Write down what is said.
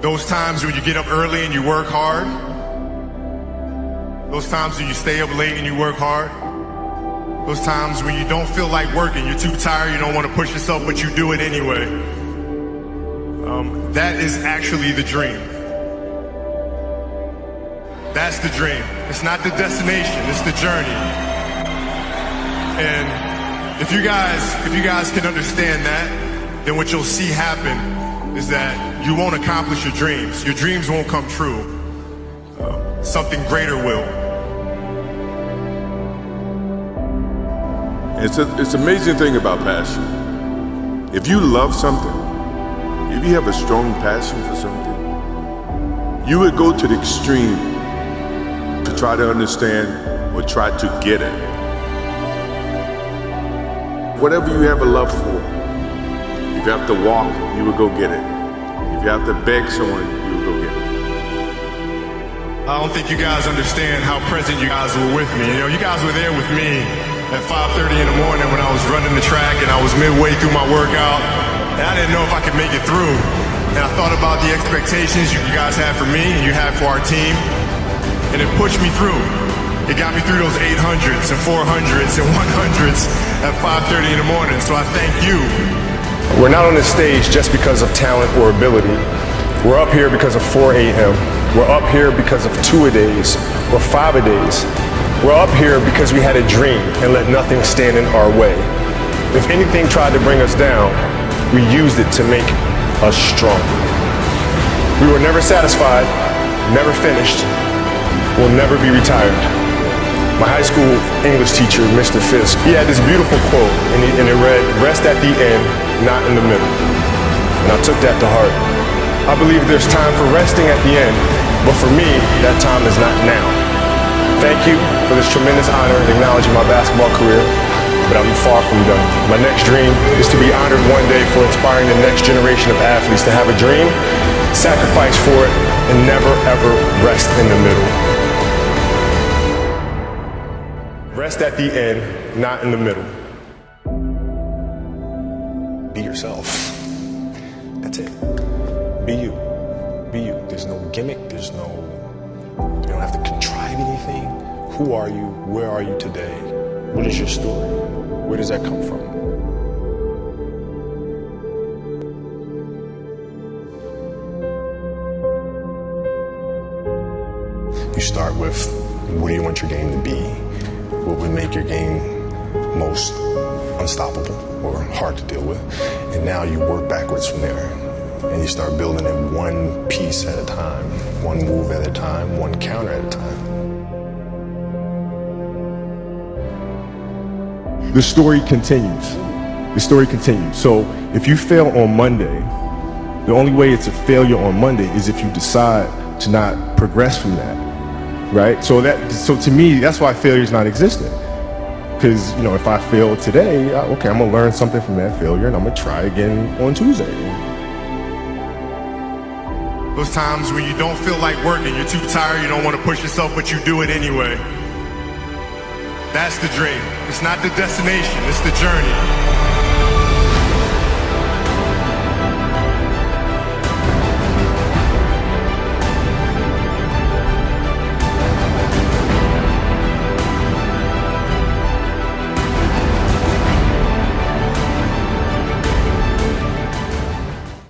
Those times when you get up early and you work hard. Those times when you stay up late and you work hard. Those times when you don't feel like working, you're too tired, you don't want to push yourself, but you do it anyway. That is actually the dream. That's the dream. It's not the destination, it's the journey. And if you guys can understand that, then what you'll see happen is that you won't accomplish your dreams. Your dreams won't come true. Something greater will. It's an amazing thing about passion. If you love something, if you have a strong passion for something, you would go to the extreme to try to understand or try to get it. Whatever you have a love for, if you have to walk, you would go get it. If you have to beg someone, you would go get it. I don't think you guys understand how present you guys were with me. You know, you guys were there with me at 5:30 in the morning when I was running the track and I was midway through my workout and I didn't know if I could make it through. And I thought about the expectations you guys had for me and you had for our team, and it pushed me through. It got me through those 800s and 400s and 100s at 5:30 in the morning, so I thank you. We're not on this stage just because of talent or ability. We're up here because of 4 a.m. We're up here because of 2-a-days or 5-a-days. We're up here because we had a dream and let nothing stand in our way. If anything tried to bring us down, we used it to make us strong. We were never satisfied, never finished, will never be retired. My high school English teacher, Mr. Fisk, he had this beautiful quote, and it read, "Rest at the end, not in the middle." And I took that to heart. I believe there's time for resting at the end, but for me, that time is not now. Thank you for this tremendous honor in acknowledging my basketball career, but I'm far from done. My next dream is to be honored one day for inspiring the next generation of athletes to have a dream, sacrifice for it, and never ever rest in the middle. Rest at the end, not in the middle. Be yourself. That's it. Be you. Be you. There's no gimmick. You don't have to contrive anything. Who are you? Where are you today? What is your story? Where does that come from? You start with, what do you want your game to be? What would make your game most unstoppable or hard to deal with? And now you work backwards from there. And you start building it one piece at a time, one move at a time, one counter at a time. The story continues. The story continues. So if you fail on Monday, the only way it's a failure on Monday is if you decide to not progress from that, right? So to me, that's why failure is not existent. Because, you know, if I fail today, okay, I'm gonna learn something from that failure and I'm gonna try again on Tuesday. Those times when you don't feel like working, you're too tired, you don't want to push yourself, but you do it anyway. That's the dream. It's not the destination, it's the journey.